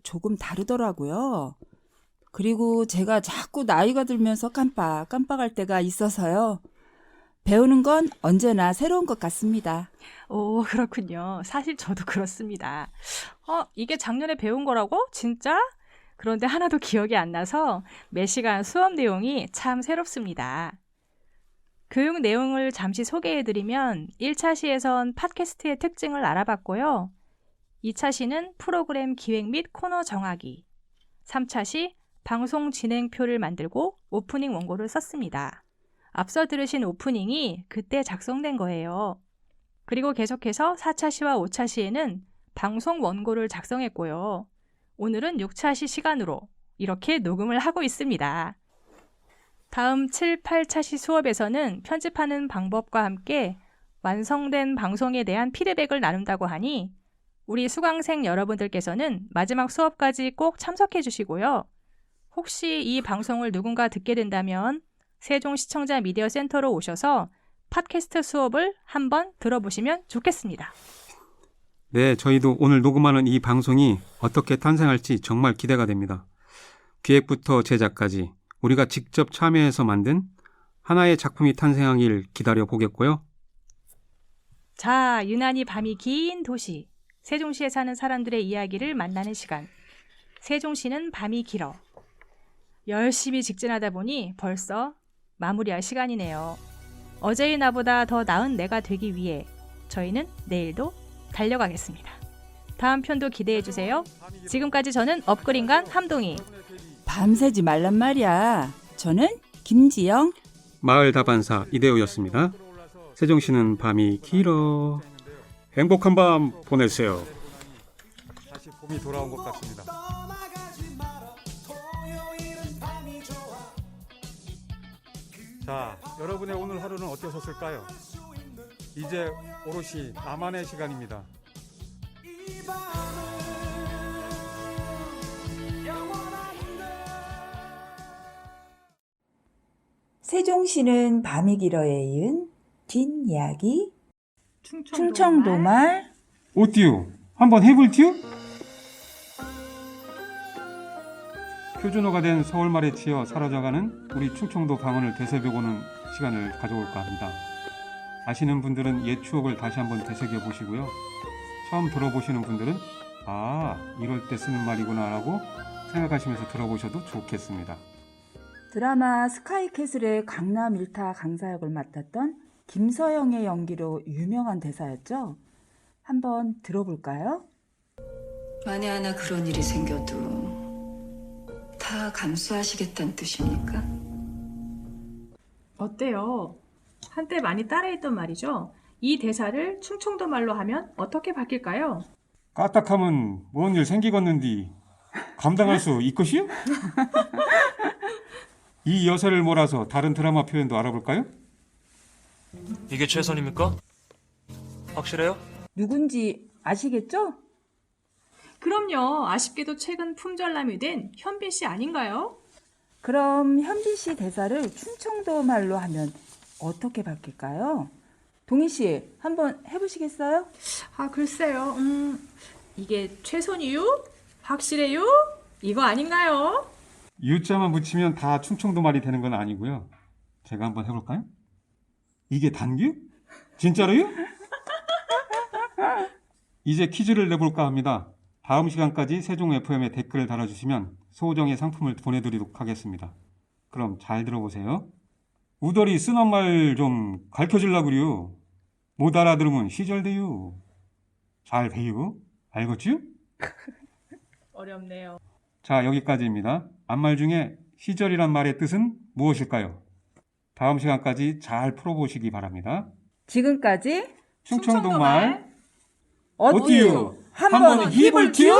조금 다르더라고요. 그리고 제가 자꾸 나이가 들면서 깜빡할 때가 있어서요. 배우는 건 언제나 새로운 것 같습니다. 오, 그렇군요. 사실 저도 그렇습니다. 이게 작년에 배운 거라고? 진짜? 그런데 하나도 기억이 안 나서 매 시간 수업 내용이 참 새롭습니다. 교육 내용을 잠시 소개해드리면 1차 시에선 팟캐스트의 특징을 알아봤고요. 2차 시는 프로그램 기획 및 코너 정하기, 3차 시 방송 진행표를 만들고 오프닝 원고를 썼습니다. 앞서 들으신 오프닝이 그때 작성된 거예요. 그리고 계속해서 4차 시와 5차 시에는 방송 원고를 작성했고요. 오늘은 6차 시 시간으로 이렇게 녹음을 하고 있습니다. 다음 7, 8차 시 수업에서는 편집하는 방법과 함께 완성된 방송에 대한 피드백을 나눈다고 하니 우리 수강생 여러분들께서는 마지막 수업까지 꼭 참석해 주시고요. 혹시 이 방송을 누군가 듣게 된다면 세종시청자 미디어센터로 오셔서 팟캐스트 수업을 한번 들어보시면 좋겠습니다. 네, 저희도 오늘 녹음하는 이 방송이 어떻게 탄생할지 정말 기대가 됩니다. 기획부터 제작까지 우리가 직접 참여해서 만든 하나의 작품이 탄생하길 기다려 보겠고요. 자, 유난히 밤이 긴 도시, 세종시에 사는 사람들의 이야기를 만나는 시간. 세종시는 밤이 길어. 열심히 직진하다 보니 벌써 마무리할 시간이네요. 어제의 나보다 더 나은 내가 되기 위해 저희는 내일도 달려가겠습니다. 다음 편도 기대해주세요. 지금까지 저는 업글인간 함동희. 밤새지 말란 말이야. 저는 김지영. 마을 다반사 이대호였습니다. 세종시는 밤이 길어. 행복한 밤 보내세요. 다시 봄이 돌아온 것 같습니다. 자, 여러분의 오늘 하루는 어떠셨을까요? 이제 오롯이 나만의 시간입니다. 세종시는 밤이 길어에 이은 뒷이야기 충청도 충청도말 오띠우 한번 해볼티우? 표준어가 된 서울말에 치여 사라져가는 우리 충청도 방언을 되새겨보는 시간을 가져올까 합니다. 아시는 분들은 옛 추억을 다시 한번 되새겨 보시고요. 처음 들어보시는 분들은 아, 이럴 때 쓰는 말이구나 라고 생각하시면서 들어보셔도 좋겠습니다. 드라마 스카이캐슬의 강남 1타 강사 역을 맡았던 김서영의 연기로 유명한 대사였죠. 한번 들어볼까요? 만에 하나 그런 일이 생겨도 다 감수하시겠다는 뜻입니까? 어때요? 한때 많이 따라했던 말이죠. 이 대사를 충청도 말로 하면 어떻게 바뀔까요? 까딱하면 뭔 일 생기겠는디 감당할 수 있것이요? 이 여세를 몰아서 다른 드라마 표현도 알아볼까요? 이게 최선입니까? 확실해요? 누군지 아시겠죠? 그럼요. 아쉽게도 최근 품절남이 된 현빈 씨 아닌가요? 그럼 현빈 씨 대사를 충청도 말로 하면 어떻게 바뀔까요? 동희 씨, 한번 해보시겠어요? 아, 글쎄요. 이게 최선이요? 확실해요? 이거 아닌가요? 유자만 붙이면 다 충청도 말이 되는 건 아니고요. 제가 한번 해볼까요? 이게 단규? 진짜로요? 이제 퀴즈를 내볼까 합니다. 다음 시간까지 세종 FM에 댓글을 달아주시면 소정의 상품을 보내드리도록 하겠습니다. 그럼 잘 들어보세요. 우덜이 쓰는 말 좀 가르쳐주려고요. 못 알아들으면 시절돼요. 잘 배요. 알겠지요? 어렵네요. 자, 여기까지입니다. 앞말 중에 시절이란 말의 뜻은 무엇일까요? 다음 시간까지 잘 풀어보시기 바랍니다. 지금까지 충청도말 어디요? 한번 해볼지요?